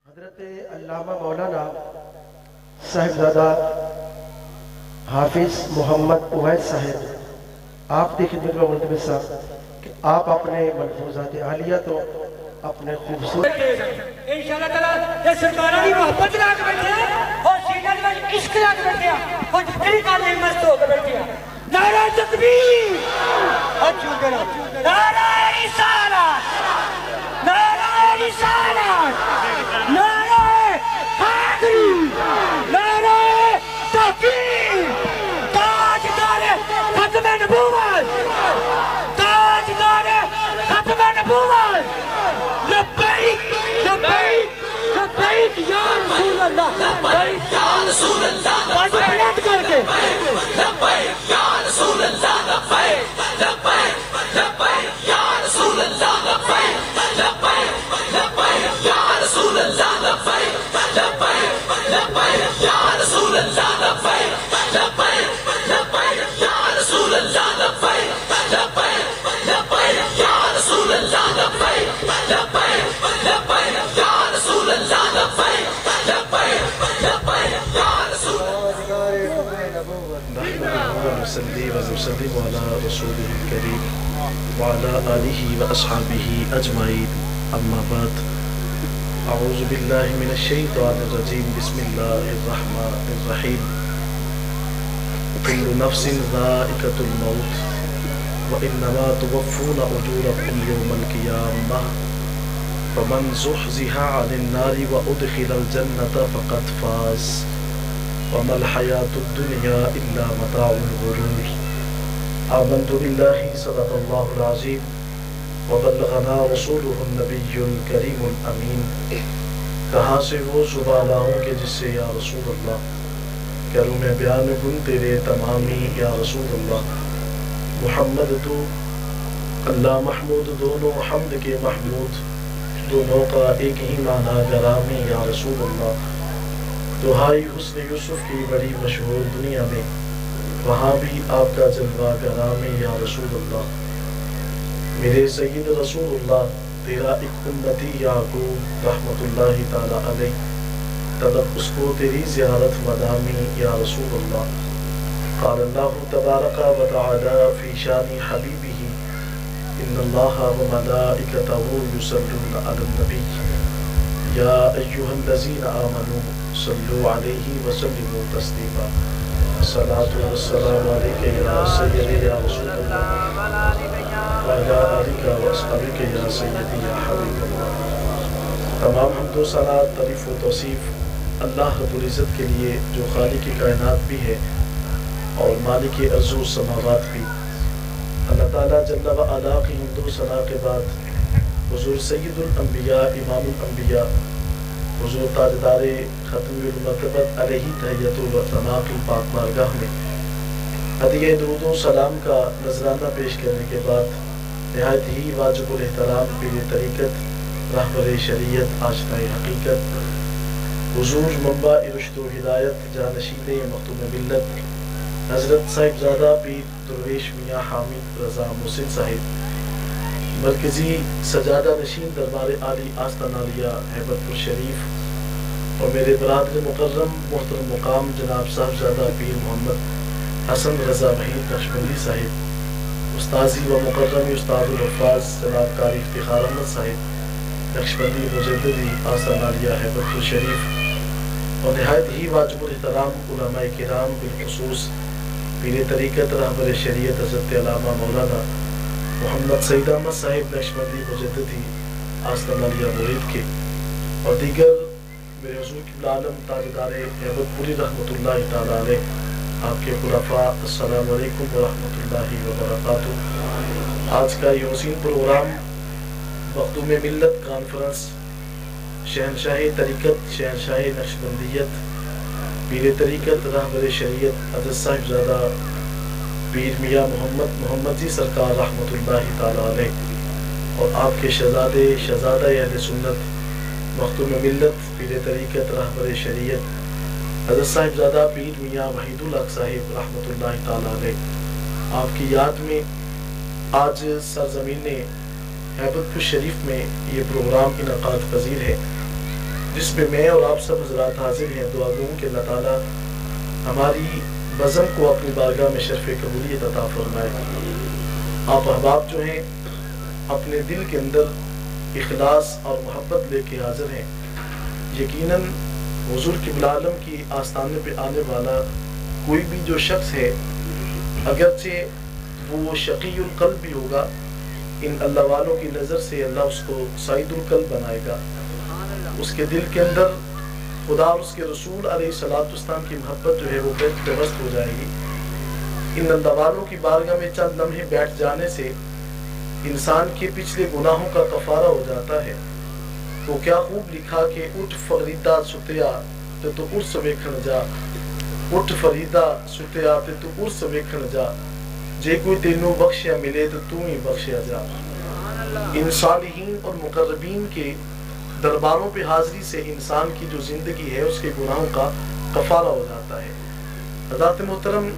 حضرت علامہ مولانا صاحبزادہ حافظ محمد اویس صاحب آپ کی خدمت میں ملتمس کہ آپ اپنے ملفوظات عالیہ تو اپنے خوبصورت انشاءاللہ تعالیٰ یہ سرکارہ بھی محبت لاکھ بیٹھے ہیں اور سینہ میں عشق لاکھ بیٹھے ہیں اور جتنی کالی مست ہو کے بیٹھے ہیں نعرہ تکبیر اچھو کرو نعرہ رسالت نعرہ رسالت نعرہ حیدری نعرہ تحقیر تاجدار ختم نبوت تاجدار ختم نبوت لبیک لبیک لبیک یا رسول اللہ لبیک یا رسول اللہ آج بلند کر کے لبیک یا رسول اللہ لبیک لبیک لبیک یا رسول اللہ لبیک لبیک لبیک یا رسول اللہ لبیک لبیک لبیک یا رسول اللہ لبیک لبیک لبیک یا رسول اللہ لبیک لبیک لبیک یا رسول اللہ لبیک لبیک لبیک یا رسول اللہ لبیک لبیک لبیک یا رسول نصلي ونسلم على رسوله الكريم وعلى آله وأصحابه أجمعين أما بعد أعوذ بالله من الشيطان الرجيم بسم الله الرحمن الرحيم كل نفس ذائقة الموت وإنما توفون أجوركم يوم القيامة فمن زحزح عن النار وأدخل الجنة فقد فاز وما الحياة الدنيا إلا متاع الغرور آمنت بالله صدق الله العظيم وبلغنا رسوله النبي الكريم الأمين کہاں سے وہ زبان آؤں کہ جس سے یا رسول اللہ کروں میں بیان گن تیرے تمامی یا رسول اللہ محمد تو اللہ محمود دونوں حمد کے محمود دونوں کا ایک ہی معنی گرامی یا رسول اللہ دہائی حسن یوسف کی بڑی مشہور دنیا میں وہاں بھی آپ کا جلوہ گرامی یا رسول اللہ میرے سید رسول اللہ تیرا ایک امتی یعقوب رحمت اللہ تعالی علیہ طلب اس کو تیری زیارت مدامی یا رسول اللہ قال اللہ تبارک و تعالی فی شان حبیبہ ان اللہ و ملائکتہ یصلون علی النبی یا ایہا الذین آمنوا صلوا علیہ وسلموا تسلیما الصلاة والسلام علیکہ یا سیدی یا رسول اللہ وعلی آلک و اصحابک یا سیدی یا حبیب اللہ تمام حمد و صلاة تعریف و توصیف اللہ رب العزت کے لیے جو خالق کائنات بھی ہے اور مالک ارض و سماوات بھی اللہ تعالیٰ جل و علا کی حمد و ثنا کے بعد حضور سید الانبیاء امام الانبیاء حضور تاجدار ختم المرتبت علیہ تحیت و ثنا کی پاک بارگاہ میں ہدیہ درود و سلام کا نذرانہ پیش کرنے کے بعد نہایت ہی واجب الاحترام پیر طریقت رہبر شریعت آشنا حقیقت حضور منبع رشد و ہدایت جانشین مختوم ملت حضرت صاحبزادہ پیر درویش میاں حامد رضا محسن صاحب مرکزی سجادہ نشین دربار عالی آستان عالیہ ہیبت پور شریف اور میرے برادر مکرم محترم مقام جناب صاحبزادہ پیر محمد حسن رضا وحید نقشبندی صاحب استاذی و مکرمی استاد الحفاظ جناب قاری افتخار احمد صاحب نقشبندی مجددی آستان عالیہ ہیبت پور شریف اور نہایت ہی واجب الاحترام علماء کرام بالخصوص پیر طریقت رہبر شریعت حضرت علامہ مولانا محمد سید احمد صاحب نقشبندی مجددی آستان عالیہ مرید کے اور دیگر میرے حضور قبلہ عالم تاجدار ہیبت پوری رحمت اللہ تعالی علیہ آپ کے خلفاء السلام علیکم ورحمت اللہ وبرکاتہ آج کا یہ حسین پروگرام مخدوم ملت کانفرنس شہنشاہ طریقت شہنشاہ نقشبندیت پیر طریقت رہبر شریعت حضرت صاحبزادہ پیر میاں محمد جی سرکار رحمت اللہ تعالی علیہ اور آپ کے شہزادہ اہل سنت مختوم ملت پیر طریقت رہبر شریعت حضرت صاحبزادہ پیر میاں وحید الحق صاحب رحمت اللہ تعالی علیہ آپ کی یاد میں آج سرزمین ہیبت پور شریف میں یہ پروگرام انعقاد پذیر ہے جس میں میں اور آپ سب حضرات حاضر ہیں، دعا گوں کہ اللہ تعالیٰ ہماری بزم کو اپنی بارگاہ میں شرف قبولیت عطا فرمائے۔ آپ احباب جو ہیں اپنے دل کے اندر اخلاص اور محبت لے کے حاضر ہیں۔ یقیناً حضور قبلہ عالم کی آستانے پہ آنے والا کوئی بھی جو شخص ہے، اگرچہ وہ شقی القلب بھی ہوگا، ان اللہ والوں کی نظر سے اللہ اس کو سعید القلب بنائے گا۔ اس کے دل کے اندر خدا اور اس کے رسول علیہ السلام کی محبت جو ہے وہ پیوست ہو جائے گی۔ ان اللہ والوں کی بارگاہ میں چند لمحے بیٹھ جانے سے انسان کے پچھلے گناہوں کا کفارہ ہو جاتا ہے۔ تو کیا خوب لکھا کہ اٹھ فریدا ستیا تے تو ارس ویکھن جا، اٹھ فریدا ستیا تے تو ارس ویکھن جا، جے کوئی تینوں بخشیا ملے تو تو ہی بخشیا جا۔ ان صالحین اور مقربین کے درباروں پہ حاضری سے انسان کی جو زندگی ہے اس کے گناہوں کا کفارہ ہو جاتا ہے۔ حضرات محترم،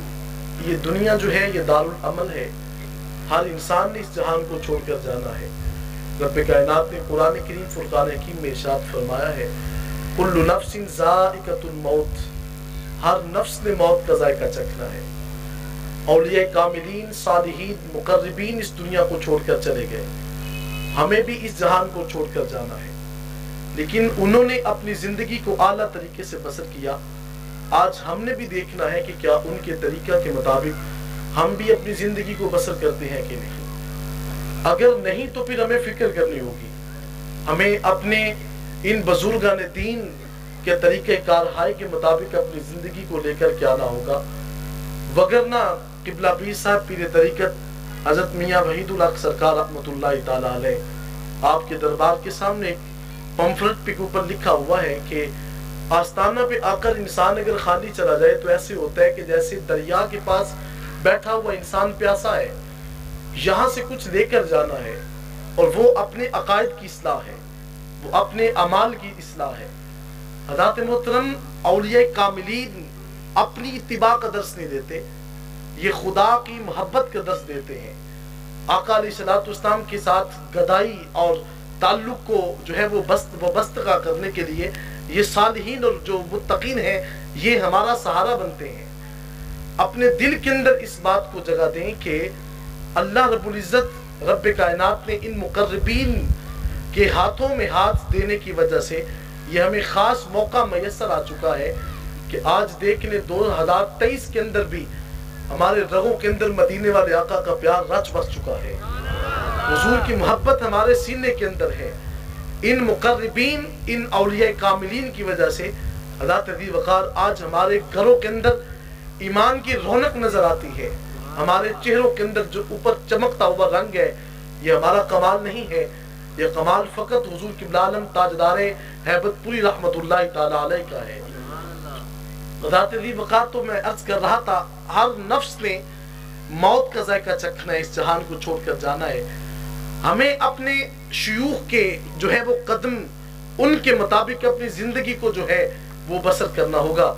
یہ دنیا جو ہے یہ دارالعمل ہے، ہر انسان نے اس جہان کو چھوڑ کر جانا ہے۔ رب کائنات نے قرآن کریم فرقان حکیم میں ارشاد فرمایا ہے، کل نفس ذائقۃ الموت، ہر نفس نے موت کا ذائقہ چکھنا ہے۔ اولیاء کاملین، صالحین، مقربین اس دنیا کو چھوڑ کر چلے گئے، ہمیں بھی اس جہان کو چھوڑ کر جانا ہے، لیکن انہوں نے اپنی زندگی کو اعلیٰ طریقے سے بسر کیا۔ آج ہم نے بھی دیکھنا ہے کہ کیا ان کے طریقہ کے مطابق ہم بھی اپنی زندگی کو بسر کرتے ہیں کہ نہیں۔ اگر نہیں تو پھر ہمیں فکر کرنی ہوگی، ہمیں اپنے ان بزرگان دین کے طریقہ کار ہائے کے مطابق اپنی زندگی کو لے کر کے آنا ہوگا، وگرنہ قبلہ پیر صاحب پیر طریقت حضرت میاں وحید الحق سرکار رحمۃ اللہ تعالیٰ علیہ، آپ کے دربار کے سامنے پمفلٹ پہ اوپر لکھا ہوا ہے کہ آستانہ پہ آ کر انسان اگر خالی چلا جائے تو ایسے ہوتا ہے کہ جیسے دریا کے پاس بیٹھا ہوا انسان پیاسا ہے، یہاں سے کچھ لے کر جانا ہے، اور وہ اپنے عقائد کی اصلاح ہے، وہ اپنے اعمال کی اصلاح ہے۔ حضرات محترم، اولیاء کاملین اپنی اتباع کا درس نہیں دیتے، یہ خدا کی محبت کا درس دیتے ہیں۔ آقا علیہ السلام کے ساتھ گدائی اور تعلق کو جو ہے وہ بستگاہ کرنے کے لیے یہ صالحین اور جو متقین ہیں یہ ہمارا سہارا بنتے ہیں۔ اپنے دل کے اندر اس بات کو جگہ دیں کہ اللہ رب العزت رب کائنات نے ان مقربین کے ہاتھوں میں ہاتھ دینے کی وجہ سے یہ ہمیں خاص موقع میسر آ چکا ہے کہ آج دیکھ لیں 2023 کے اندر بھی ہمارے رگوں کے اندر مدینے والے آقا کا پیار رچ بس چکا ہے، حضور کی محبت ہمارے سینے کے اندر ہے۔ ان مقربین، ان اولیاء کاملین کی وجہ سے حضرت عزیز وقار آج ہمارے گھروں کے اندر ایمان کی رونق نظر آتی ہے، ہمارے چہروں کے اندر جو اوپر چمکتا ہوا رنگ ہے یہ ہمارا کمال نہیں ہے، یہ کمال فقط حضور قبلہ عالم تاجدار ہیبت پوری رحمت اللہ تعالی علیہ کا ہے۔ حضرت عزیز وقار، تو میں عرض کر رہا تھا ہر نفس نے موت کا ذائقہ چکھنا ہے، اس جہان کو چھوڑ کر جانا ہے۔ ہمیں اپنے شیوخ کے جو ہے وہ قدم ان کے مطابق اپنی زندگی کو جو ہے وہ بسر کرنا ہوگا۔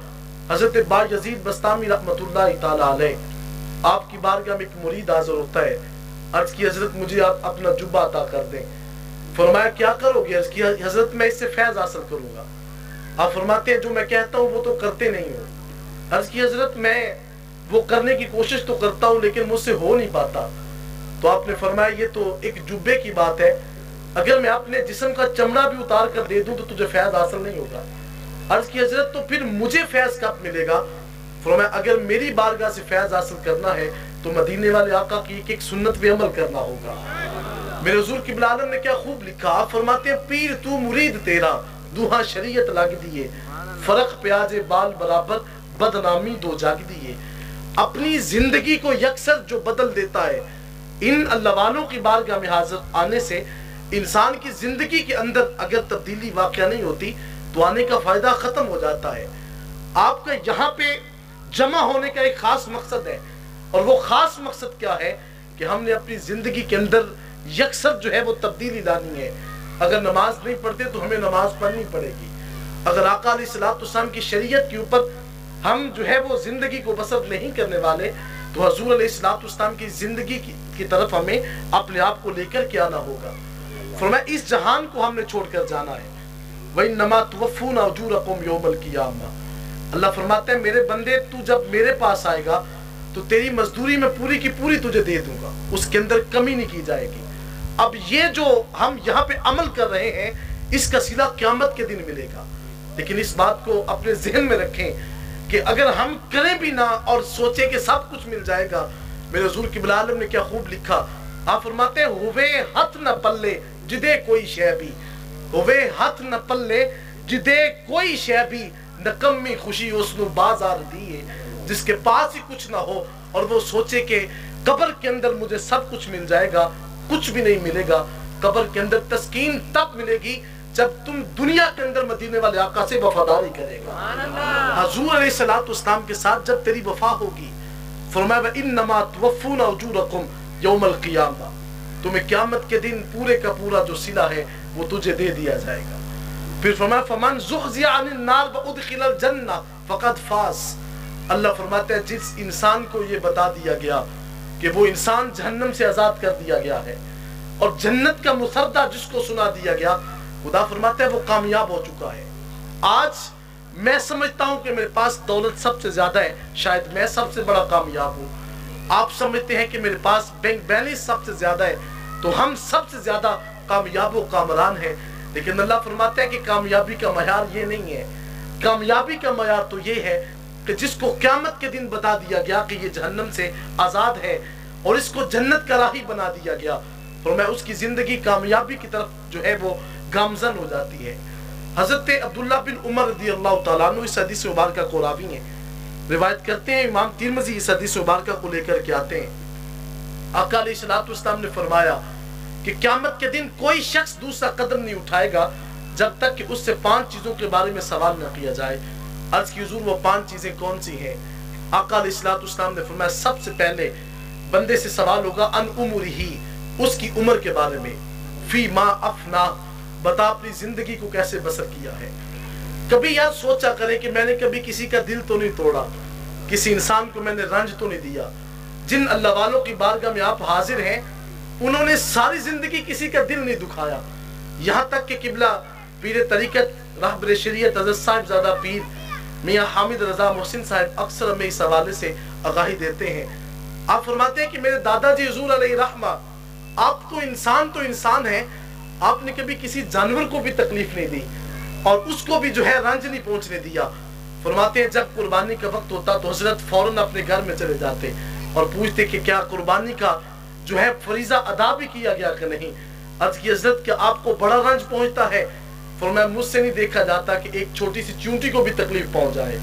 حضرت بایزید بسطامی رحمت اللہ تعالی علیہ، آپ کی بارگاہ میں ایک مرید حاضر ہوتا ہے، عرض کی حضرت مجھے آپ اپنا جبہ عطا کر دیں۔ فرمایا کیا کرو گے؟ عرض کی حضرت میں اس سے فیض حاصل کروں گا۔ آپ فرماتے ہیں جو میں کہتا ہوں وہ تو کرتے نہیں ہو۔ عرض کی حضرت میں وہ کرنے کی کوشش تو کرتا ہوں لیکن مجھ سے ہو نہیں پاتا۔ تو آپ نے فرمایا یہ تو ایک جبے کی بات ہے، اگر میں اپنے جسم کا چمڑا بھی اتار کر دے دوں تو تجھے فیض حاصل نہیں ہوگا۔ عرض کی حضرت تو پھر مجھے فیض کب ملے گا؟ فرمایا اگر میری بارگاہ سے فیض حاصل کرنا ہے تو مدینے والے آقا کی ایک سنت پہ عمل کرنا ہوگا۔ میرے حضور قبلہ عالم نے کیا خوب لکھا، آپ فرماتے ہیں پیر تو مرید تیرا دوہاں شریعت لگ دیے، فرق پیاجے بال برابر بدنامی دو جاگ دیے۔ اپنی زندگی کو یکسر جو بدل دیتا ہے، ان اللہ والوں کی بارگاہ میں حاضر آنے سے انسان کی زندگی کے اندر اگر تبدیلی واقع نہیں ہوتی تو آنے کا فائدہ ختم ہو جاتا ہے۔ آپ کا یہاں پہ جمع ہونے کا ایک خاص مقصد ہے، اور وہ خاص مقصد کیا ہے کہ ہم نے اپنی زندگی کے اندر یکسر جو ہے وہ تبدیلی لانی ہے۔ اگر نماز نہیں پڑھتے تو ہمیں نماز پڑھنی پڑے گی۔ اگر آقا علیہ السلام کی شریعت کے اوپر ہم جو ہے وہ زندگی کو بسر نہیں کرنے والے تو حضور علیہ السلام کی زندگی کی طرف ہمیں اپنے آپ کو لے کر کے آنا ہوگا۔ فرمایا اس جہان کو ہم نے چھوڑ کر جانا ہے، वइन्नमा तुवफ़्फ़ूना उजूरकुम यौमल क़ियामा। अल्लाह फरमाते हैं मेरे बंदे तू जब मेरे पास आएगा तो तेरी मजदूरी में पूरी की पूरी तुझे दे दूंगा, उसके अंदर कमी नहीं की जाएगी। अब ये जो हम यहाँ पे अमल कर रहे हैं इसका सिला क़यामत के दिन मिलेगा। लेकिन इस बात को अपने ज़हन में रखें कि अगर हम करें भी ना और सोचें कि सब कुछ मिल जाएगा, मेरे हुज़ूर क़िबला आलम ने क्या खूब लिखा, आप फरमाते हैं हुवे हथ न पल्ले जिदे कोई शय भी, हुवे हथ न पल्ले जिदे कोई शय भी, नकम्मी खुशी उसनु बाजार दिए। जिसके पास ही कुछ ना हो और वो सोचे कि कब्र के अंदर मुझे सब कुछ मिल जाएगा, कुछ भी नहीं मिलेगा। कब्र के अंदर तस्कीन तब मिलेगी जब तुम दुनिया के अंदर मदीने वाले आका से वफादारी करेगा। हुज़ूर अलैहिस्सलातु वस्सलाम के साथ जब तेरी वफा होगी, फरमाया इन्नमा तुवफ़्फ़ूना उजूरकुम यौमल क़ियामा, तुम्हें क़यामत के दिन पूरे का पूरा जो सिला है वो तुझे दे दिया जाएगा। फिर फरमाया फमन ज़ुहज़िया अनिन नार व उदखिलल जन्नह फ़क़द फ़ाज़। अल्लाह फरमाते हैं जिस इंसान को ये बता दिया गया कि वो इंसान जहन्नम से आज़ाद कर दिया गया है और जन्नत का मुसद्दा जिसको सुना दिया गया, खुदा फरमाते हैं वो कामयाब हो चुका है। आज मैं समझता हूँ कि मेरे पास दौलत सबसे ज्यादा है, शायद मैं सबसे बड़ा कामयाब हूँ। आप समझते हैं कि मेरे पास बैंक बैलेंस सबसे ज्यादा है, तो हम सबसे ज्यादा कामयाब व कामरान हैं। लेकिन अल्लाह फरमाते हैं कि कामयाबी का मयार ये नहीं है। कामयाबी का मयार तो ये है कि जिसको क़यामत के दिन बता दिया गया कि ये जहन्नम से आज़ाद है और इसको जन्नत का राही बना दिया गया, फरमाया उसकी ज़िंदगी कामयाबी की तरफ जो है वो गामज़न हो जाती है। हज़रत अब्दुल्लाह बिन उमर रज़ियल्लाहु तआला अन्हु इस हदीस मुबारका को रावी हैं, रिवायत करते हैं। इमाम तिरमिज़ी इस हदीस मुबारका को लेकर के आते हैं। आका अलैहिस्सलातु वस्सलाम ने फरमाया कि क़यामत के दिन कोई शख्स दूसरा कदम नहीं उठाएगा जब तक कि उससे 5 चीज़ों के बारे में सवाल न किया जाए। अर्ज़ की हुज़ूर वो 5 चीज़ें कौन सी हैं? आका अलैहिस्सलातु वस्सलाम ने फरमाया सबसे पहले बंदे से सवाल होगा अन उम्रिही, उसकी उम्र के बारे में, फी मा अफना, बता अपनी जिंदगी को कैसे बसर किया है। कभी यार सोचा करें कि मैंने कभी किसी का दिल तो नहीं तोड़ा, किसी इंसान को मैंने रंज तो नहीं दिया। जिन अल्लाह वालों की बारगाह में आप हाजिर हैं उन्होंने सारी जिंदगी किसी का दिल नहीं दुखाया, यहाँ तक कि किबला पीर तरीकत रहबर शरीयत हज़रत साहिबज़ादा पीर मियाँ हामिद रज़ा मोहसिन साहब अक्सर हमें इस हवाले से आगाही देते हैं। आप फरमाते हैं कि मेरे दादाजी हुज़ूर अलैहि रहमा, आप तो इंसान हैं, आपने कभी किसी जानवर को भी तकलीफ नहीं दी और उसको भी जो है रंज नहीं पहुंचने दिया। फरमाते हैं जब कुर्बानी का वक्त होता तो हजरत फौरन अपने घर में चले जाते और पूछते कि क्या कुर्बानी का जो है फरीजा अदा भी किया गया कि नहीं। अर्ज़ की हजरत क्या आपको बड़ा रंज पहुंचता है? फरमाया मुझसे नहीं देखा जाता कि एक छोटी सी चूंटी को भी तकलीफ पहुंच जाए।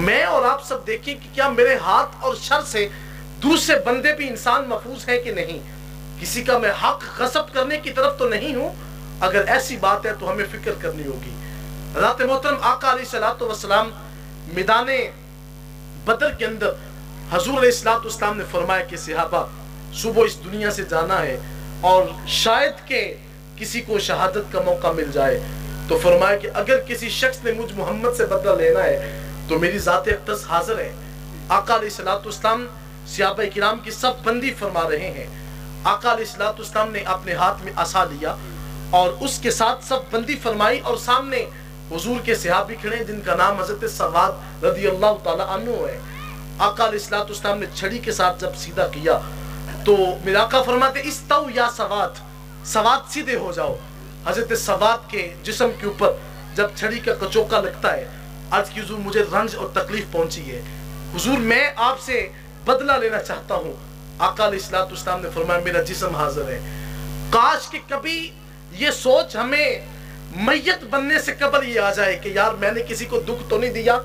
मैं और आप सब देखें कि क्या मेरे हाथ और शर से दूसरे बंदे भी इंसान महफूज है कि नहीं, किसी का मैं हक गसब करने की तरफ तो नहीं हूं। अगर ऐसी बात है तो हमें फिक्र करनी होगी। हज़रत मोहतरम आका अलैहिस्सलातु वस्सलाम मैदाने बदर के अंदर हुज़ूर अलैहिस्सलातु वस्सलाम ने फरमाया कि सहाबा सुबह इस दुनिया से जाना है और शायद के किसी को शहादत का मौका मिल जाए, तो फरमाया कि अगर किसी शख्स ने मुझ मोहम्मद से बदला लेना है तो मेरी ज़ात अक़दस हाजिर है। आका अलैहिस्सलातु वस्सलाम सहाबा किराम की सब बंदी फरमा रहे हैं। आका अलैहिस्सलातु वस्सलाम ने अपने हाथ में असा लिया और उसके साथ सब बंदी फरमाई और सामने हुजूर के सहाबी खड़े जिनका नाम हज़रत सवाद रज़ियल्लाहु ताला अन्हु है। आका अलैहिस्सलातु वस्सलाम ने छड़ी के साथ जब सीधा किया तो मेरे आका फरमाते इस्तौ या सवाद, सवाद सीधे हो जाओ। हज़रत सवाद के जिस्म के ऊपर जब छड़ी का कचौका लगता है, अर्ज़ की हुजूर मुझे रंज और तकलीफ पहुंची है, हुजूर मैं आपसे बदला लेना चाहता हूँ। आका अलैहिस्सलातु वस्सलाम ने फरमाया मेरा जिस्म हाजिर है। काश कि कभी ये सोच हमें मैयत बनने से कबल ये आ जाए कि यार मैंने किसी को दुख तो नहीं दिया,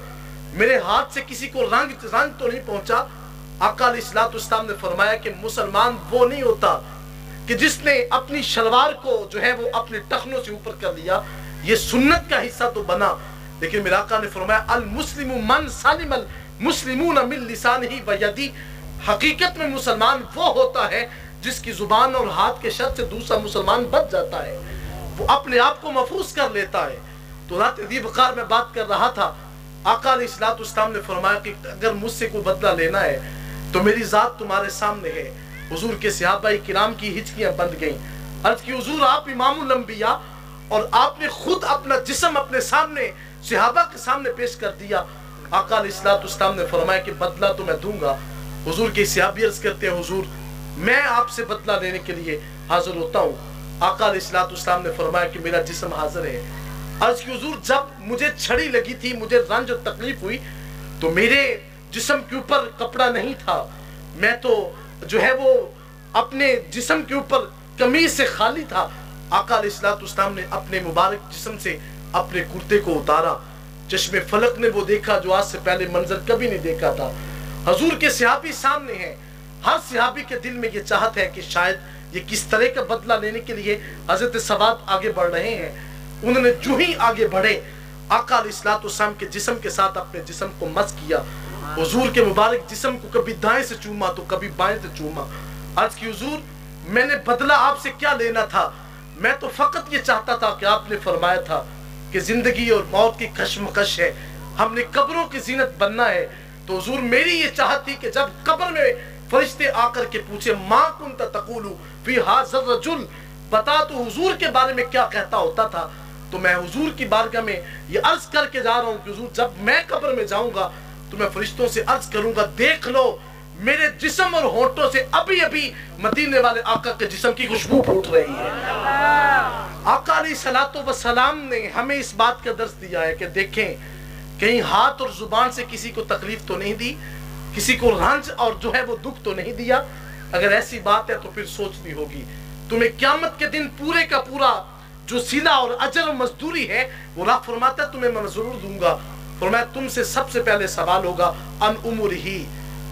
मेरे हाथ से किसी को रंग तो नहीं पहुंचा। आका अलैहिस्सलातु वस्सलाम ने फरमाया कि मुसलमान वो नहीं होता कि जिसने अपनी शलवार को जो है वो अपने टखनों से ऊपर कर लिया, ये सुन्नत का हिस्सा तो बना, लेकिन मेरे आका ने फरमाया अल मुस्लिमु मन सालिमल मुस्लिमून मिन लिसानिही व यदी, हकीकत में मुसलमान वो होता है जिसकी जुबान और हाथ के शर से दूसरा मुसलमान बच जाता है, वो अपने आप को महफूज कर लेता है। तो रात अदीब वक़ार में बात कर रहा था, आका अलैहिस्सलातु वस्सलाम ने फरमाया कि अगर मुझसे कोई बदला लेना है तो मेरी जात तुम्हारे सामने है। हुजूर के सहाबा किराम की हिचकियां बंद गईं। अर्ज़ की हुजूर आप इमामुल अंबिया اور آپ نے خود اپنا جسم اپنے سامنے صحابہ کے سامنے پیش کر دیا. آقا علیہ السلام نے فرمایا کہ بدلہ تو میں دوں گا. حضور کے صحابی عرض کرتے ہیں حضور میں آپ سے بدلہ لینے کے لیے حاضر ہوتا ہوں. آقا علیہ السلام نے فرمایا کہ میرا جسم حاضر ہے. عرض کی حضور جب مجھے چھڑی لگی تھی, مجھے رنج اور تکلیف ہوئی, تو میرے جسم کے اوپر کپڑا نہیں تھا, میں تو جو ہے وہ اپنے جسم کے اوپر قمیص سے خالی تھا. آقا علیہ السلام نے اپنے مبارک جسم سے اپنے کرتے کو اتارا. چشم فلک نے وہ دیکھا جو آج سے پہلے منظر کبھی نہیں دیکھا تھا. حضور کے صحابی سامنے ہیں. ہر صحابی کے دل میں یہ چاہت ہے کہ شاید یہ کس طرح کا بدلہ لینے کے لیے حضرت سواد آگے بڑھ رہے ہیں. انہوں نے جو ہی آگے بڑھے آقا علیہ السلام کے جسم کے ساتھ اپنے جسم کو مس کیا. حضور کے مبارک جسم کو کبھی دائیں سے چوما تو کبھی بائیں سے چوما. عرض کی حضور میں نے بدلہ آپ سے کیا لینا تھا, میں تو فقط یہ چاہتا تھا کہ آپ نے فرمایا تھا کہ زندگی اور موت کی کشمکش ہے, ہم نے قبروں کی زینت بننا ہے. تو حضور میری یہ چاہت تھی کہ جب قبر میں فرشتے آ کر کے پوچھے ما کنت تقول فی ھذا الرجل, بتا تو حضور کے بارے میں کیا کہتا ہوتا تھا, تو میں حضور کی بارگاہ میں یہ عرض کر کے جا رہا ہوں کہ حضور جب میں قبر میں جاؤں گا تو میں فرشتوں سے عرض کروں گا دیکھ لو میرے جسم اور ہونٹوں سے ابھی ابھی مدینے والے آقا کے جسم کی خوشبو پھوٹ رہی ہے. آقا علیہ السلام نے ہمیں اس بات کا درس دیا ہے کہ دیکھیں کہیں ہاتھ اور زبان سے کسی کو تکلیف تو نہیں دی, کسی کو رنج اور جو ہے وہ دکھ تو نہیں دیا. اگر ایسی بات ہے تو پھر سوچنی ہوگی. تمہیں قیامت کے دن پورے کا پورا جو صلہ اور اجر و مزدوری ہے وہ اللہ فرماتا ہے تمہیں میں ضرور دوں گا. فرمایا تم سے سب سے پہلے سوال ہوگا ان عمرہ,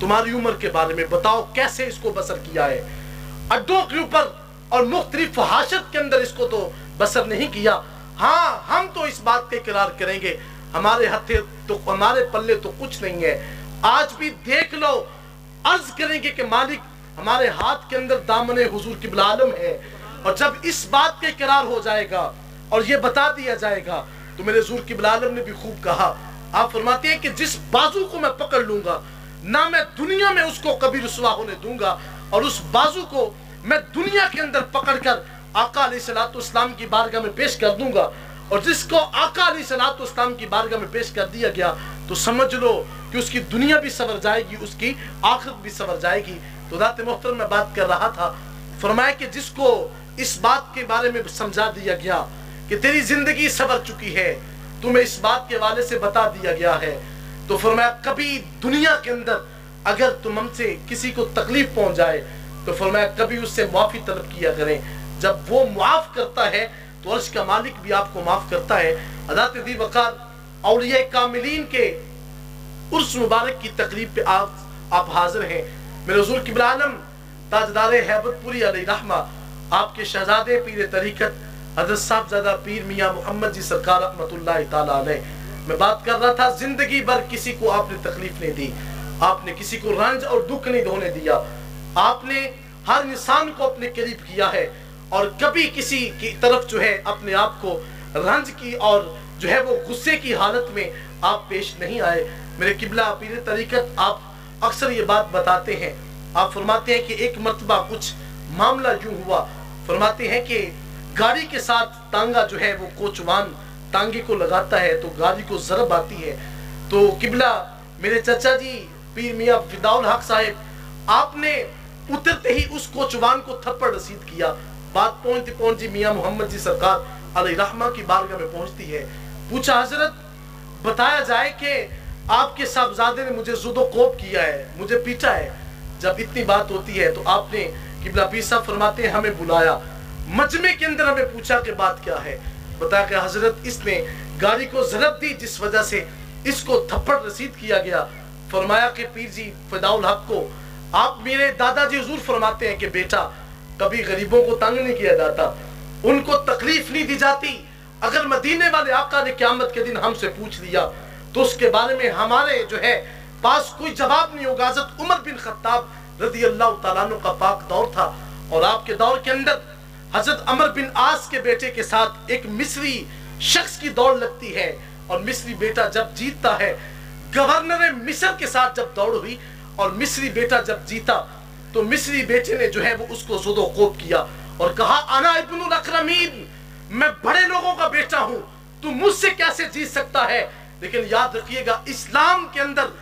تمہاری عمر کے بارے میں بتاؤ کیسے اس کو بسر کیا ہے. اڈوں کے اوپر اور مختلف فحاشت کے اندر اس کو تو بسر نہیں کیا. ہاں ہم تو اس بات کا اقرار کریں گے ہمارے ہتھے تو ہمارے پلے تو کچھ نہیں ہے. آج بھی دیکھ لو, عرض کریں گے کہ مالک ہمارے ہاتھ کے اندر دامن حضور قبلہ عالم ہے. اور جب اس بات کا اقرار ہو جائے گا اور یہ بتا دیا جائے گا تو میرے حضور قبلہ عالم نے بھی خوب کہا. آپ فرماتے ہیں کہ جس بازو کو میں پکڑ لوں گا نہ میں دنیا میں اس کو کبھی رسوا ہونے دوں گا, اور اس بازو کو میں دنیا کے اندر پکڑ کر آقا علیہ السلام کی بارگاہ میں پیش کر دوں گا. اور جس کو آقا علیہ السلام کی بارگاہ میں پیش کر دیا گیا تو سمجھ لو کہ اس کی دنیا بھی سنور جائے گی, اس کی آخرت بھی سنور جائے گی. تو ذات محترم میں بات کر رہا تھا, فرمایا کہ جس کو اس بات کے بارے میں سمجھا دیا گیا کہ تیری زندگی سنور چکی ہے, تمہیں اس بات کے حوالے سے بتا دیا گیا ہے, تو فرمایا کبھی دنیا کے اندر اگر تم ہم سے کسی کو تکلیف پہنچ جائے تو فرمایا کبھی اس سے معافی طلب کیا کریں. جب وہ معاف کرتا ہے تو عرش کا مالک بھی آپ کو معاف کرتا ہے. حضرت ذی وقار اولیاء کاملین کے عرس مبارک کی تقریب پہ آپ حاضر ہیں. میرے حضور قبلہ عالم تاجدار ہیبت پوری علیہ رحمہ, آپ کے شہزادے پیر طریقت حضرت صاحبزادہ پیر میاں محمد جی سرکار رحمت اللہ تعالی علیہ, میں بات کر رہا تھا زندگی بھر کسی کو آپ نے تکلیف نہیں دی, آپ نے کسی کو رنج اور دکھ نہیں ہونے دیا, آپ نے ہر انسان کو اپنے قریب کیا ہے اور کبھی کسی کی طرف جو ہے اپنے آپ کو رنج کی اور جو ہے وہ غصے کی حالت میں آپ پیش نہیں آئے. میرے قبلہ پیر طریقت آپ اکثر یہ بات بتاتے ہیں, آپ فرماتے ہیں کہ ایک مرتبہ کچھ معاملہ یوں ہوا, فرماتے ہیں کہ گاڑی کے ساتھ تانگا جو ہے وہ کوچوان تانگے کو لگاتا ہے تو گاڑی کو ضرب آتی ہے, تو قبلہ میرے چچا جی پیر میاں فداء الحق صاحب آپ نے اترتے ہی اس کوچوان کو تھپڑ رسید کیا. بات پہنچتی پہنچتی میاں محمد جی سرکار علیہ رحمہ کی بارگاہ میں پہنچتی ہے. پوچھا حضرت بتایا جائے کہ آپ کے صاحبزادے نے مجھے زد و کوب کیا ہے, مجھے پیٹا ہے. جب اتنی بات ہوتی ہے تو آپ نے قبلہ پیر صاحب فرماتے ہیں ہمیں بلایا, مجمع کے اندر ہمیں پوچھا کہ بات کیا ہے. بتایا کہ حضرت اس نے گاڑی کو ضرب دی جس وجہ سے اس کو تھپڑ رسید کیا گیا. فرمایا کہ پیر جی فداء الحق کو آپ میرے دادا جی حضور فرماتے ہیں کہ بیٹا کبھی غریبوں کو تنگ نہیں کیا جاتا, ان کو تکلیف نہیں دی جاتی. اگر مدینے والے آقا نے قیامت کے دن ہم سے پوچھ لیا تو اس کے بارے میں ہمارے جو ہے پاس کوئی جواب نہیں ہوگا. حضرت عمر بن خطاب رضی اللہ تعالیٰ عنہ کا پاک دور تھا اور آپ کے دور کے اندر حضرت عمر بن عاص کے بیٹے کے ساتھ ایک مصری شخص کی دوڑ لگتی ہے, اور مصری بیٹا جب جیتتا ہے, گورنر مصر کے ساتھ جب دوڑ ہوئی اور مصری بیٹا جب جیتا تو مصری بیٹے نے جو ہے وہ اس کو زد و کوب کیا اور کہا انا ابن الاکرمین, मैं बड़े लोगों का बेटा हूं, तू मुझसे कैसे जीत सकता है। लेकिन याद रखिएगा, इस्लाम के अंदर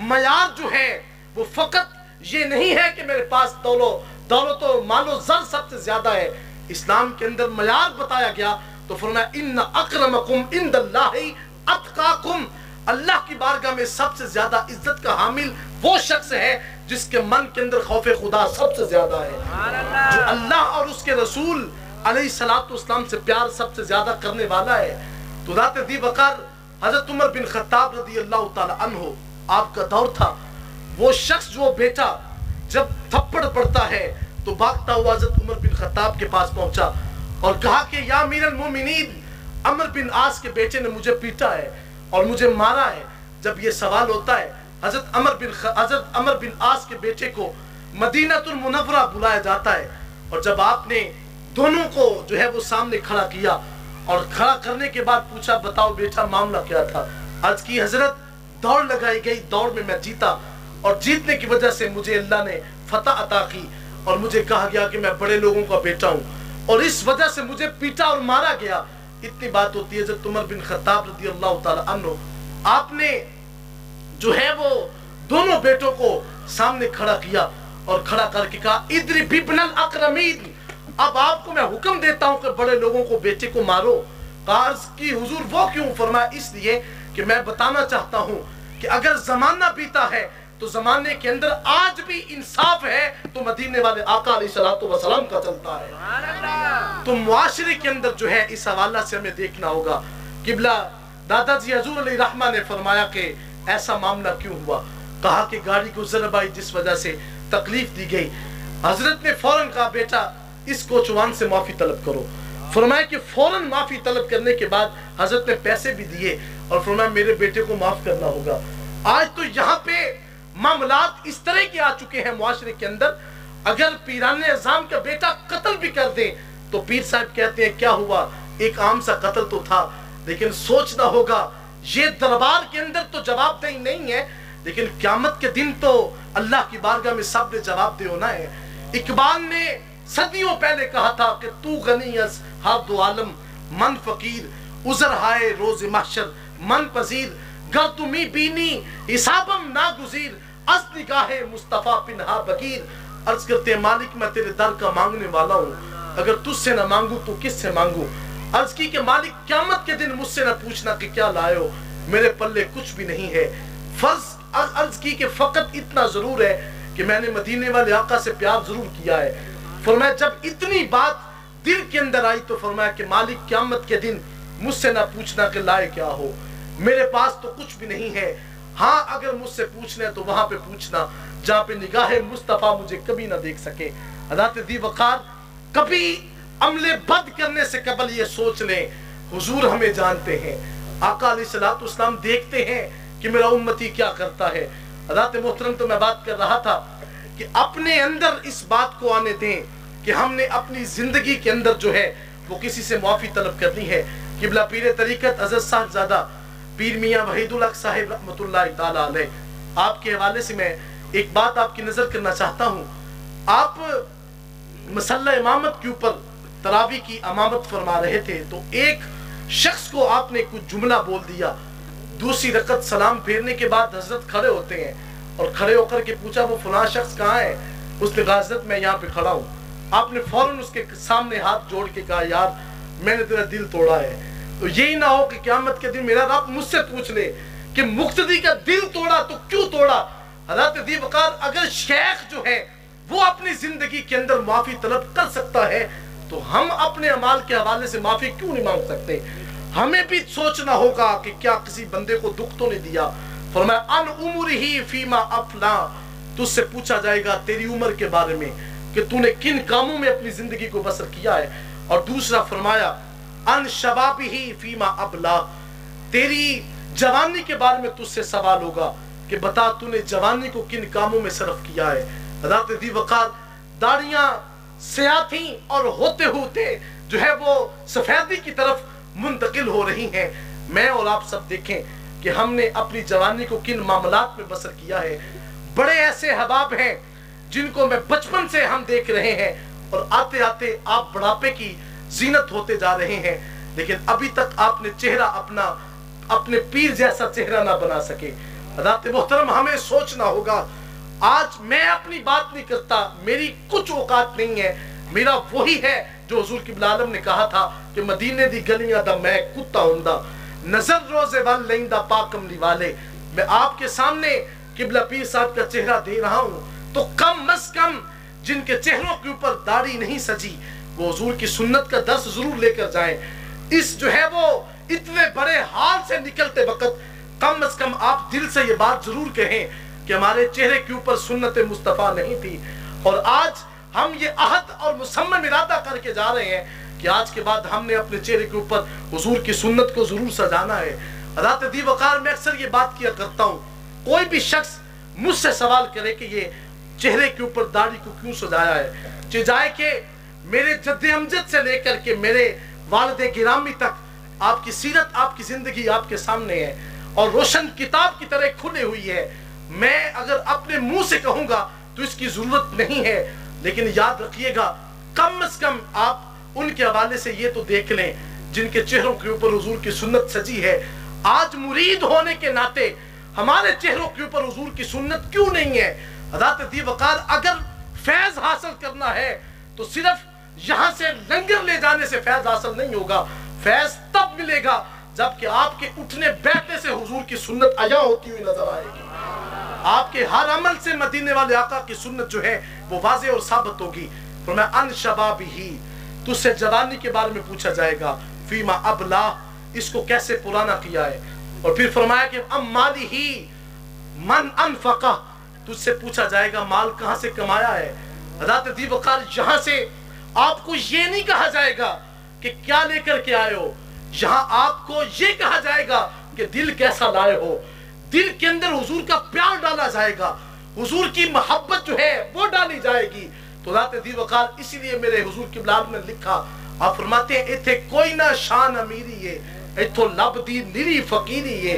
मयार जो है वो फकत ये नहीं है कि मेरे पास दौलत और मालो ज़र सबसे ज्यादा है। इस्लाम के अंदर मयार बताया गया तो फरमाया इन्ना अक्रमकुम इंदल्लाहि अत्काकुम, अल्लाह की बारगाह में सबसे ज्यादा इज्जत का हामिल वो शख्स है जिसके मन के अंदर खौफ खुदा सबसे ज्यादा है, जो अल्लाह और उसके रसूल अलैहिस्सलाम से प्यार सबसे ज्यादा करने वाला है। तो ज़ात दी वक़ार हजरत उमर बिन खत्ताब रज़ी अल्लाह ताला अन्हु, आपका दौर था, वो शख्स जो बेटा जब थप्पड़ पड़ता है तो भागता हुआ हजरत उमर बिन खत्ताब के पास पहुंचा और कहा कि या अमीरुल मोमिनीन, अमर बिन आस के बेटे ने मुझे पीटा है और मुझे मारा है। जब ये सवाल होता है, हजरत अमर बिन आस के बेटे को मदीनातुल मुनव्वरा बुलाया जाता है और जब आपने दोनों को जो है वो सामने खड़ा किया और खड़ा करने के बाद पूछा बताओ बेटा मामला क्या था। अर्ज की हजरत दौड़ लगाई गई, दौड़ में मैं जीता और जीतने की वजह से मुझे अल्लाह ने फतह अता की और मुझे कहा गया कि मैं बड़े लोगों का बेटा हूँ और इस वजह से मुझे पीटा और मारा गया। इतनी बात होती है जब उमर बिन खत्ताब रज़ी अल्लाह ताला अन्हु, आपने जो है वो दोनों बेटों को सामने खड़ा किया और खड़ा करके कहा इद्रिब बिब्नल अकरमीन, अब आपको मैं हुक्म देता हूं कि बड़े लोगों को बेटे को मारो। अर्ज की हुजूर वो क्यों? फरमाया इसलिए कि मैं बताना चाहता हूं कि अगर जमाना बीता है तो जमाने के अंदर आज भी इंसाफ है तो मदीने वाले आका अलैहिस्सलातु वस्सलाम का चलता है। तो मुआशरे के अंदर जो है इस हवाला से हमें देखना होगा। किबला दादाजी हजूर अलैहि रहमा ने फरमाया कि ऐसा मामला क्यों हुआ। कहा कि गाड़ी को ज़रब आई जिस वजह से तकलीफ दी गई। हजरत ने फौरन कहा बेटा इस कोचवान से माफी तलब करो। फरमाया कि फौरन माफी तलब करने के बाद हजरत ने पैसे भी दिए और फरमाया मेरे बेटे को माफ करना होगा। आज तो यहाँ पे मामलात इस तरह के आ चुके हैं मुआशरे के अंदर, अगर पीराने अज़ाम का बेटा कत्ल भी कर दे तो पीर साहब कहते हैं क्या हुआ, एक आम सा कत्ल तो था। लेकिन सोचना होगा ये दरबार के अंदर तो जवाबदेही नहीं है, लेकिन क़यामत के दिन तो अल्लाह की बारगाह में सब ने जवाब दे होना है। इकबाल ने सदियों पहले कहा था कि तू गनीयस हर दो आलम मन फकीर, उजर हाय रोज महशर मन पजीर, गर तुमी बीनी हिसाबम ना गुजीर, अस निगाहे मुस्तफा पिन्हा बकीर। अर्ज करते हैं मालिक मैं तेरे दर का मांगने वाला हूँ, अगर तुझसे ना मांगू तो किससे मांगू। अर्ज की कि मालिक क़यामत के दिन मुझसे ना पूछना कि क्या लाए हो, मेरे पल्ले कुछ भी नहीं है। फर्ज अर्ज की कि फकत इतना जरूर है कि मैंने मदीने वाले आका से प्यार जरूर किया है। फरमाया जब इतनी बात दिल के अंदर आई तो फरमाया कि मालिक क़यामत के दिन मुझसे ना पूछना कि लाए क्या हो, मेरे पास तो कुछ भी नहीं है। हाँ अगर मुझसे पूछना है तो वहां पे पूछना जहाँ पे निगाहे मुस्तफा मुझे कभी ना देख सके। हज़रत दी वक़ार कभी अमले बद करने से कबल ये सोच लें हुजूर हमें जानते हैं, आका अलैहिस्सलातु वस्सलाम देखते हैं कि मेरा उम्मती क्या करता है। हज़रत मोहतरम तो मैं बात कर रहा था कि अपने अंदर इस बात को आने दें कि हमने अपनी जिंदगी के अंदर जो है वो किसी से माफी तलब करनी है। किबला पीर तरीकत हज़रत साहिबजादा पीर मियां वहीदुल हक साहिब रहमतुल्लाहि ताला अलैह, आपके हवाले से मैं एक बात आपकी नजर करना चाहता हूँ। आप मसल्ला इमामत के ऊपर तरावी की इमामत फरमा रहे थे तो एक शख्स को आपने कुछ जुमला बोल दिया। दूसरी रकत सलाम फेरने के बाद हजरत खड़े होते हैं और खड़े होकर के पूछा वो फलां शख्स कहाँ है। उसने कहा हजरत मैं यहाँ पे खड़ा हूँ। आपने फौरन उसके सामने हाथ जोड़ के कहा यार मैंने तेरा दिल तोड़ा है। तो यही ना हो कि क़यामत के दिन मेरा रब मुझसे पूछ ले कि मुक्तदी का दिल तोड़ा तो क्यों तोड़ा। हज़रत दी वक़ार अगर शेख जो है वो अपनी जिंदगी के अंदर माफी तलब कर सकता है तो हम अपने अमाल के हवाले से माफी क्यों नहीं मांग सकते। हमें भी सोचना होगा कि क्या किसी बंदे को दुख तो नहीं दिया। फरमाया अन उम्रिही फीमा अफला, तुझसे पूछा जाएगा तेरी उम्र के बारे में कि तूने किन कामों में अपनी जिंदगी को बसर किया है। और दूसरा फरमाया अन शबाबिही फीमा अबला, तेरी जवानी के बारे में तुझसे सवाल होगा कि बता तूने जवानी को किन कामों में सरफ किया है। हज़रत दी वक़ार दाढ़ियां स्याह थी और होते होते जो है वो सफेदी की तरफ मुंतकिल हो रही हैं। मैं और आप सब देखें कि हमने अपनी जवानी को किन मामलात में बसर किया है। बड़े ऐसे हबाब हैं जिनको मैं बचपन से हम देख रहे हैं और आते आते आप बुढ़ापे की जीनत होते जा रहे हैं, लेकिन अभी तक आपने चेहरा अपने पीर जैसा चेहरा ना बना सके। हज़रात मोहतरम, हमें सोचना होगा। आज मैं अपनी बात नहीं करता, मेरी कुछ औकात नहीं है, मेरा वही है जो हुजूर किबला आलम ने कहा था कि मदीने दी गलियां दा मैं कुत्ता हुंदा, नजर रोजे वाल लेंदा पाकमली वाले। मैं आपके सामने किबला पीर साहब का चेहरा दे रहा हूं, तो कम अज कम जिनके चेहरों के ऊपर दाढ़ी नहीं सजी, वो हुजूर की सुन्नत का दर्स जरूर लेकर जाएं। इस जो है वो इतने बड़े हाल से निकलते वक्त कम अज कम आप दिल से ये बात जरूर कहें कि हमारे चेहरे के ऊपर सुन्नत मुस्तफा नहीं थी। और आज हम ये अहद और मुसम्मम इरादा करके जा रहे हैं कि आज के बाद हमने अपने चेहरे के ऊपर हुजूर की सुन्नत को जरूर सजाना है। हज़रत दी वकार में अक्सर ये बात किया करता हूँ, कोई भी शख्स मुझसे सवाल करे कि ये चेहरे के ऊपर दाढ़ी को क्यों सजाया है, चिजाए के मेरे जद्दे अमजद से लेकर के मेरे वालिद गिरामी तक आपकी सीरत, आपकी जिंदगी आपके सामने है और रोशन किताब की तरह खुली हुई है। मैं अगर अपने मुंह से कहूंगा तो इसकी जरूरत नहीं है, लेकिन याद रखिएगा, कम से कम आप उनके हवाले से ये तो देख लें जिनके चेहरों के ऊपर हुजूर की सुन्नत सजी है। आज मुरीद होने के नाते हमारे चेहरों के ऊपर हुजूर की सुन्नत क्यों नहीं है? हज़रत दी वकार, अगर फैज हासिल करना है तो सिर्फ यहाँ से लंगर ले जाने से फैज हासिल नहीं होगा। फैज तब मिलेगा जबकि आपके उठने बैठने से हुजूर की सुन्नत अया होती हुई नजर आएगी। आपके हर अमल से मदीने वाले आका की सुन्नत जो है वो वाज़ेह और साबित होगी। फरमाया अन शबाबिही, तुझसे जवानी के बारे में पूछा जाएगा, फीमा अबला, इसको कैसे पुराना किया है। और फिर फरमाया कि अम्माली ही मन अनफका, तुझसे पूछा जाएगा माल कहां से कमाया है। हज़रत दी वकार, यहां से आपको ये नहीं कहा जाएगा कि क्या लेकर के आए हो, यहां आपको ये कहा जाएगा कि दिल कैसा लाए हो। दिल के अंदर हुजूर का प्यार डाला जाएगा, हुजूर की मोहब्बत जो है वो डाली जाएगी। तो हज़रत दी वकार, इसीलिए मेरे हुजूर की औलाद ने लिखा, आप फरमाते हैं इथे कोई ना शान अमीरी है, इथो लबदी निरी फकीरी है,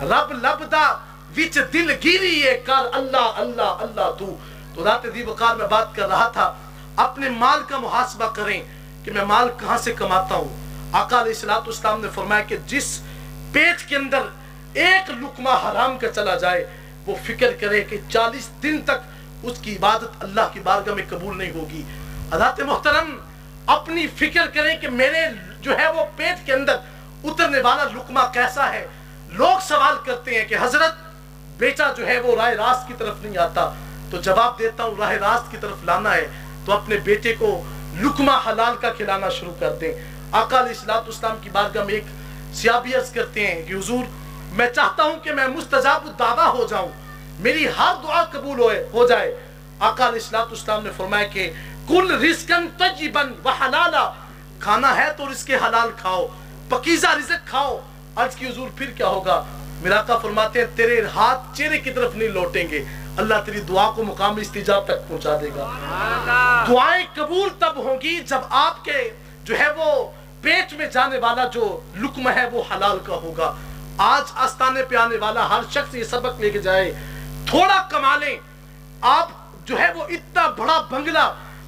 रब लबदा विच दिलगिरी है, कर अल्लाह अल्लाह अल्लाह तू। तो हज़रत दी वकार में बात कर रहा था, अपने माल का मुहासबा करें कि मैं माल कहां से कमाता हूं। आका अलैहिस्सलातु वस्सलाम ने फरमाया कि जिस पेट के अंदर एक लुकमा हराम का चला जाए, वो फिक्र करे कि 40 दिन तक उसकी इबादत अल्लाह की बारगाह में कबूल नहीं होगी। हज़रत मोहतरम, अपनी फिक्र करें कि मेरे जो है वो पेट के अंदर उतरने वाला लुकमा कैसा है। लोग सवाल करते हैं कि हजरत बेटा जो है वो राह रास्त की तरफ नहीं आता, तो जवाब देता हूँ, राह रास्त की तरफ लाना है तो अपने बेटे को लुकमा हलाल का खिलाना शुरू कर दें। आका अलैहिस्सलातु वस्सलाम की बारगाह में एक सहाबी अर्ज करते हैं कि हुजूर, मैं चाहता हूं कि मैं मुस्तजाब दावा हो जाऊं, मेरी हर दुआ कबूल हो जाए। आका अलैहिस्सलातु वस्सलाम ने फरमाया कि कुल रिज़्क़न तय्यिबन व हलाला, खाना है तो रिज़्क़ हलाल खाओ, पकीज़ा रिज़्क़ खाओ। अर्ज की हुजूर फिर क्या होगा? मेरा आका फरमाते हैं तेरे हाथ चेहरे की तरफ नहीं लौटेंगे, अल्लाह तेरी दुआ को मुकाम इस्तिजाब तक पहुंचा देगा। दुआएं कबूल तब होंगी जब आपके जो है वो पेट में जाने वाला जो लुक्मा है वो हलाल का होगा। आज आस्ताने पे आने वाला हर शख्स ये सबक लेके जाए, थोड़ा कमा लें। आप जो है वो इतना बड़ा बंगला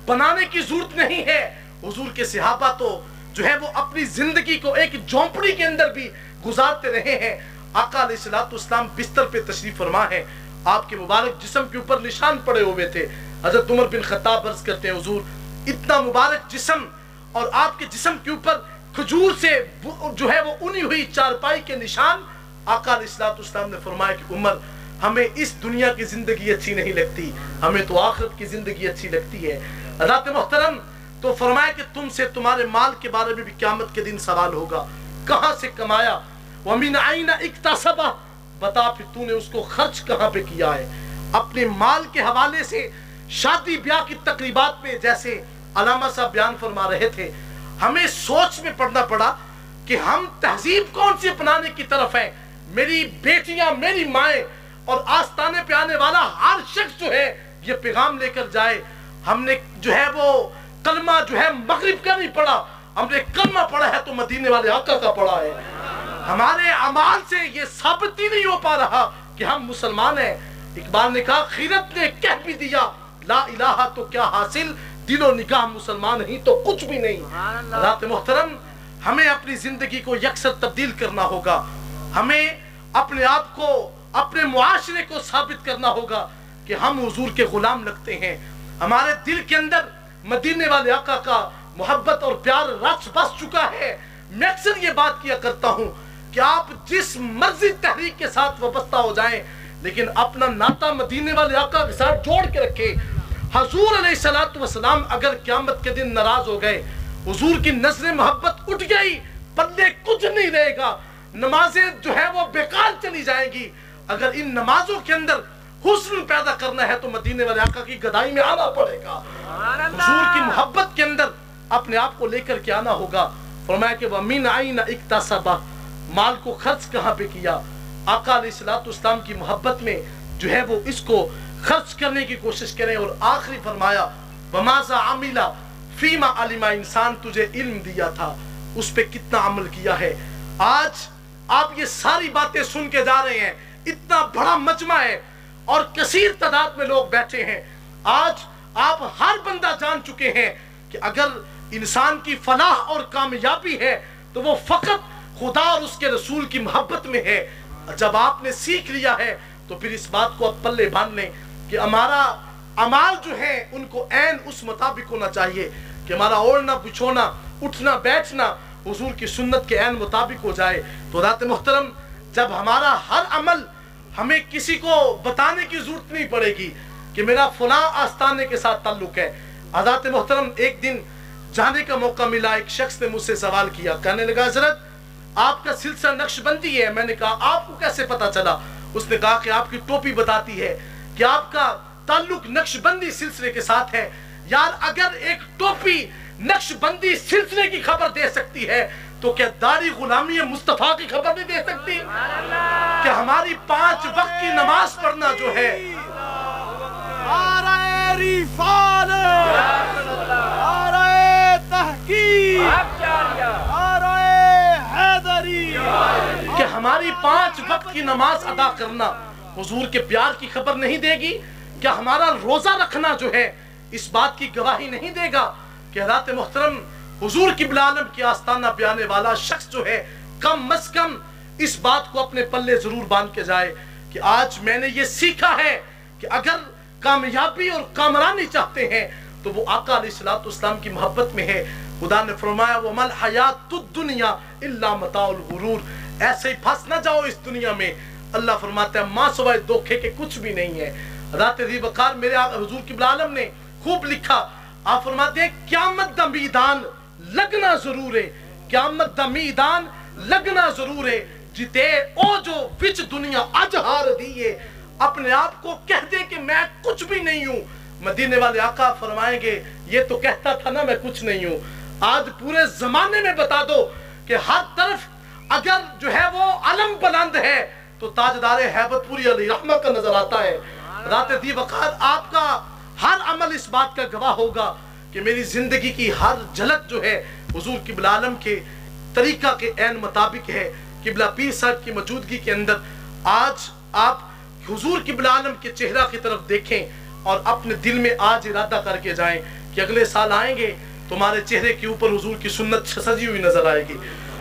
बनाने की जरूरत नहीं है। हुजूर के सहाबा तो जो है वो अपनी जिंदगी को एक झोंपड़ी के अंदर भी गुजारते रहे हैं। आका अलैहिस्सलातु वस्सलाम बिस्तर पे तशरीफ फरमा है, आपके मुबारक जिस्म के ऊपर निशान पड़े हुए थे। हजरत उमर बिन खत्ताब अर्ज करते हैं, हुजूर इतना मुबारक जिस्म और आपके जिस्म के ऊपर खजूर से जो है वो उनी हुई चारपाई के निशान। आका अलैहिस्सलातु वस्सलाम ने फरमाया कि उमर, हमें इस दुनिया की जिंदगी अच्छी नहीं लगती, हमें तो आखिरत की जिंदगी अच्छी लगती है। हज़रत मोहतरम, तो फरमाया कि तुमसे तुम्हारे माल के बारे में भी क़यामत के दिन सवाल होगा, कहां से कमाया, वमिन आइना इक्तसबा, बता फिर तूने उसको खर्च कहां पे किया है। अपने माल के हवाले से शादी ब्याह की तकरीबात में जैसे अलामा साहब बयान फरमा रहे थे, हमें सोच में पड़ना पड़ा कि हम तहजीब कौन सी अपनाने की तरफ है। मेरी बेटियां, मेरी माएं और आस्ताने पे आने वाला हर शख्स जो है ये पैगाम लेकर जाए। हमने जो है वो कलमा जो है मगरिब का नहीं पढ़ा, हमने कलमा पढ़ा है तो मदीने वाले आका का पढ़ा है। हमारे अमाल से ये साबित ही नहीं हो पा रहा कि हम मुसलमान हैं। इकबाल ने कहा, खीरत ने कह भी दिया ला इलाहा तो क्या हासिल, दिल और निगाह मुसलमान ही तो कुछ भी नहीं। हज़रात मोहतरम, हमें अपनी जिंदगी को यकसर तब्दील करना होगा। हमें अपने आप को, अपने मुआशरे को साबित करना होगा कि हम हुजूर के गुलाम लगते हैं। हमारे दिल के अंदर मदीने वाले आका का मोहब्बत और प्यार रच बस चुका है। मैं अक्सर ये बात किया करता हूँ कि आप जिस मर्जी तहरीक के साथ वाबस्ता हो जाएं, लेकिन अपना नाता मदीने वाले आका के साथ जोड़ के रखें। हुजूर अलैहिस्सलातु वस्सलाम अगर क़यामत के दिन नाराज हो गए, हुजूर की नजर मोहब्बत उठ गई, पल्ले कुछ नहीं रहेगा, नमाजें जो है वो बेकार चली जाएंगी। अगर इन नमाजों के अंदर हुस्न पैदा करना है तो मदीने वाले आका की गदाई में आना पड़ेगा। हुजूर की मोहब्बत के अंदर अपने आप को लेकर के आना होगा। फरमाया कि वमिन आइना इक्तसबा, माल को खर्च कहाँ पे किया? आका अलैहिस्सलातु वस्सलाम की मोहब्बत में जो है वो इसको खर्च करने की कोशिश करें। और आखिरी फरमाया वमाज़ा अमिला फीमा अलिमा, इंसान तुझे इल्म दिया था उस पे कितना अमल किया है। आज आप ये सारी बातें सुन के जा रहे हैं, इतना बड़ा मजमा है और कसीर तादाद में लोग बैठे हैं। आज आप हर बंदा जान चुके हैं कि अगर इंसान की फलाह और कामयाबी है तो वो फकत खुदा और उसके रसूल की मोहब्बत में है। जब आपने सीख लिया है तो फिर इस बात को आप पल्ले बांध लें कि हमारा अमाल जो है उनको ऐन उस मुताबिक होना चाहिए कि हमारा ओढ़ना बिछोना उठना बैठना हुजूर की सुन्नत के ऐन मुताबिक हो जाए। तो हज़रात मोहतरम, जब हमारा हर अमल, हमें किसी को बताने की जरूरत नहीं पड़ेगी कि मेरा फलां आस्ताने के साथ ताल्लुक है। हज़रात मोहतरम, एक दिन जाने का मौका मिला, एक शख्स ने मुझसे सवाल किया, कहने लगा हजरत आपका सिलसिला नक्शबंदी है। मैंने कहा आपको कैसे पता चला? उसने कहा कि आपकी टोपी बताती है कि आपका ताल्लुक नक्शबंदी सिलसिले के साथ है। यार, अगर एक टोपी नक्शबंदी सिलसिले की खबर दे सकती है तो क्या दाढ़ी गुलामी मुस्तफा की खबर नहीं दे सकती? कि हमारी 5 वक्त की नमाज पढ़ना जो है, कि हमारी 5 वक्त की नमाज अदा करना हुजूर के प्यार की खबर नहीं देगी? क्या हमारा रोजा रखना जो है इस बात की गवाही नहीं देगा? कि हज़रात मोहतरम, हुजूर क़िबला आलम की आस्ताना पे आने वाला शख्स जो है कम अज कम इस बात को अपने पल्ले जरूर बांध के जाए कि आज मैंने ये सीखा है कि अगर कामयाबी और कामरानी चाहते हैं तो वो आका अलैहिस्सलातु वस्सलाम की मोहब्बत में है। खुदा ने फरमाया वमल हयातुद दुनिया इल्ला मताउल गुरूर, ऐसे ही फंस ना जाओ इस दुनिया में। अल्लाह फरमाता है मां सिवाय धोखे के कुछ भी नहीं है। रात दी वकार मेरे हुजूर क़िबला आलम ने खूब लिखा, आप फरमाते हैं क़यामत दा मैदान लगना जरूर है, क़यामत दा मैदान लगना जरूर है, जिते ओ जो विच दुनिया अज हार दी है, अपने आप को कह दे कि मैं कुछ भी नहीं हूं। मदीने वाले आका फरमाएंगे ये तो कहता था ना मैं कुछ नहीं हूं। आज पूरे जमाने में बता दो कि हर तरफ अगर जो है वो अलम बुलंद है तो ताजदार हैबतपुरी अली रहमा का नजर आता है। रात दी वकार आपका हर अमल इस बात का गवाह होगा कि मेरी जिंदगी की हर झलक जो है हुजूर क़िबला आलम के तरीका के ऐन मुताबिक है। क़िबला पीर साहब की मौजूदगी के अंदर आज आप हुजूर क़िबला आलम के चेहरा की तरफ देखें और अपने दिल में आज इरादा करके जाएं कि अगले साल आएंगे तुम्हारे चेहरे के ऊपर हुजूर की सुन्नत सजी हुई नजर आएगी।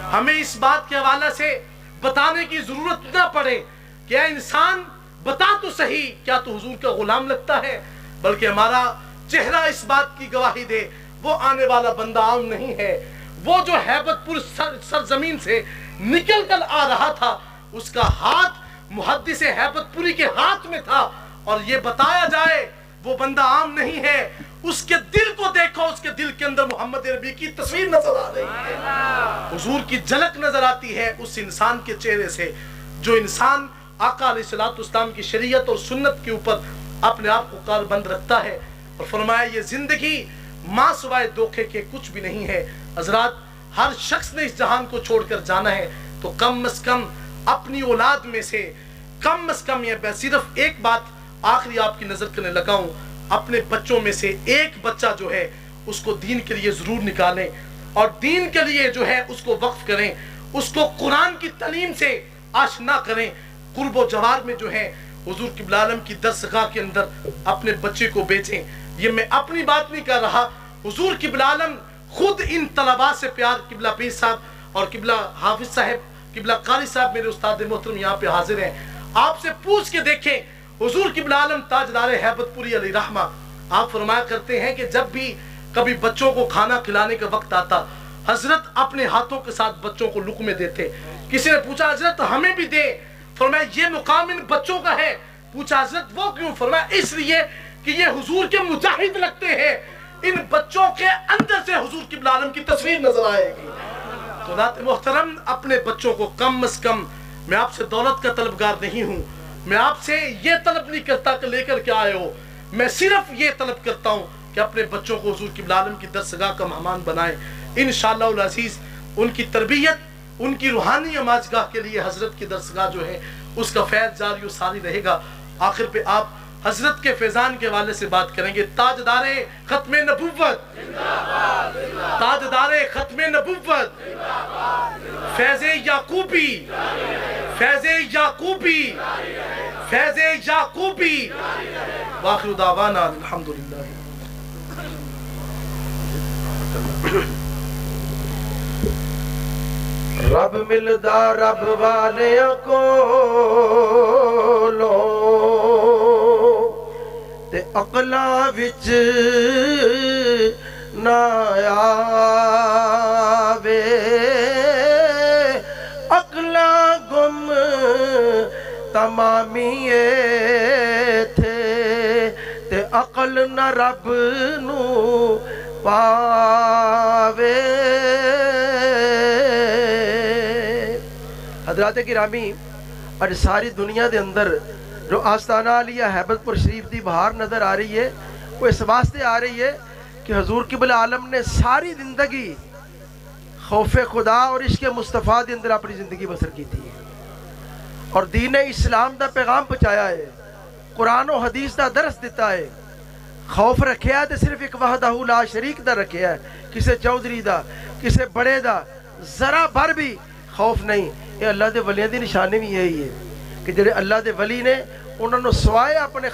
हमें इस बात के हवाले से बताने की जरूरत ना पड़े क्या इंसान बता तो सही क्या तो हुजूर का गुलाम लगता है, बल्कि हमारा चेहरा इस बात की गवाही दे वो आने वाला बंदा आम नहीं है। वो जो हैबतपुर सरजमीन से निकल कर आ रहा था उसका हाथ मुहद्दिस हैबतपुरी के हाथ में था और ये बताया जाए वो बंदा आम नहीं है। उसके दिल को देखो, उसके दिल के अंदर मोहम्मद नबी की तस्वीर नजर आ रही है, हुजूर की झलक नजर आती है उस इंसान के चेहरे से जो इंसान आका अलैहिस्सलातु वस्सलाम की शरीयत और सुन्नत के ऊपर अपने आप को कारबंद रखता है। और फरमाया ये जिंदगी मां सिवाय धोखे के कुछ भी नहीं है। हजरात, हर शख्स ने इस जहान को छोड़कर जाना है तो कम से कम अपनी औलाद में से कम से कम ये सिर्फ एक बात आखिरी आपकी नजर करने लगा हूं, अपने बच्चों में से एक बच्चा जो है उसको दीन के लिए जरूर निकालें और दीन के लिए जो है उसको वक्फ करें, उसको कुरान की तालीम से आशना करें। कुर्बो जवार में जो है हुजूर क़िबला आलम की दरसगाह के अंदर अपने बच्चे को भेजें। یہ میں اپنی بات نہیں کر رہا، حضور قبلہ عالم خود ان طلباء سے پیار، قبلہ پیر صاحب اور قبلہ حافظ صاحب، قبلہ قاری صاحب میرے استاد محترم یہاں پہ حاضر ہیں، آپ سے پوچھ کے دیکھیں حضور قبلہ عالم تاجدار ہیبت پوری علیہ رحمہ آپ فرمایا کرتے ہیں کہ جب بھی کبھی بچوں کو کھانا کھلانے کا وقت آتا، حضرت اپنے ہاتھوں کے ساتھ بچوں کو لقمے دیتے۔ کسی نے پوچھا حضرت ہمیں بھی دے، فرمایا یہ مقام ان بچوں کا ہے۔ پوچھا حضرت وہ کیوں؟ فرمایا اس لیے کہ یہ حضور کے مجاہد لگتے ہیں، ان بچوں کے اندر سے حضور قبلہ عالم کی تصویر نظر آئے گی۔ تو ناظرین محترم، اپنے بچوں کو کم از کم، میں آپ سے دولت کا طلبگار نہیں ہوں، میں آپ سے یہ طلب نہیں کرتا کہ لے کر کے آئے ہو، میں صرف یہ طلب کرتا ہوں کہ اپنے بچوں کو حضور قبلہ عالم کی درسگاہ کا مہمان بنائیں۔ انشاءاللہ العزیز ان کی تربیت، ان کی روحانی آماجگاہ کے لیے حضرت کی درسگاہ جو ہے اس کا فیض جاری و ساری رہے گا۔ آخر پہ آپ حضرت کے فیضان کے حوالے سے بات کریں گے۔ تاجدار ختم نبوت، تاجدار ختم نبوت، فیض یعقوبی، فیض یعقوبی، فیض یعقوبی، وآخر دعوانا الحمدللہ۔ رب ملدا رب والیاں کو لو تے عقلاں وچ نہ آوے، عقلاں گم تمامی تھے تے عقل نہ رب نو پاوے۔ حضرات گرامی، اج ساری دنیا دے اندر جو آستانہ علیہ ہیبت پور شریف دی بہار نظر آ رہی ہے، وہ اس واسطے آ رہی ہے کہ حضور قبلہ عالم نے ساری زندگی خوف خدا اور عشق مصطفیٰ دے اندر اپنی زندگی بسر کی تھی اور دین اسلام دا پیغام پہنچایا ہے، قرآن و حدیث دا درس دیتا ہے۔ خوف رکھیا ہے تو صرف ایک وحدہ لا شریک دا رکھیا ہے، کسے چودھری دا، کسے بڑے دا، ذرا بھر بھی خوف نہیں۔ یہ اللہ دے ولیاں دی نشانی بھی یہی ہے کہ جڑے اللہ دے ولی نے انہوں نے سوائے اپنے